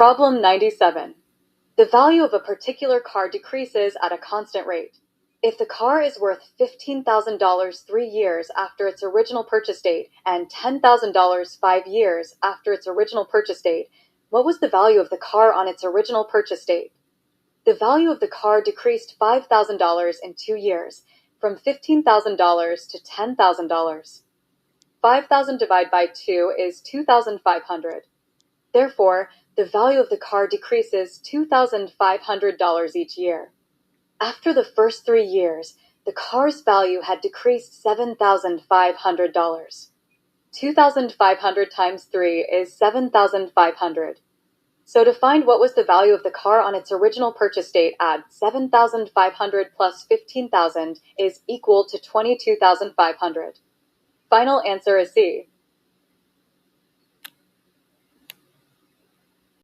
Problem 97. The value of a particular car decreases at a constant rate. If the car is worth $15,000 3 years after its original purchase date and $10,000 5 years after its original purchase date, what was the value of the car on its original purchase date? The value of the car decreased $5,000 in 2 years, from $15,000 to $10,000. 5,000 divided by 2 is 2,500. Therefore, the value of the car decreases $2,500 each year. After the first 3 years, the car's value had decreased $7,500. 2,500 times 3 is 7,500. So to find what was the value of the car on its original purchase date, add 7,500 plus 15,000 is equal to 22,500. Final answer is C.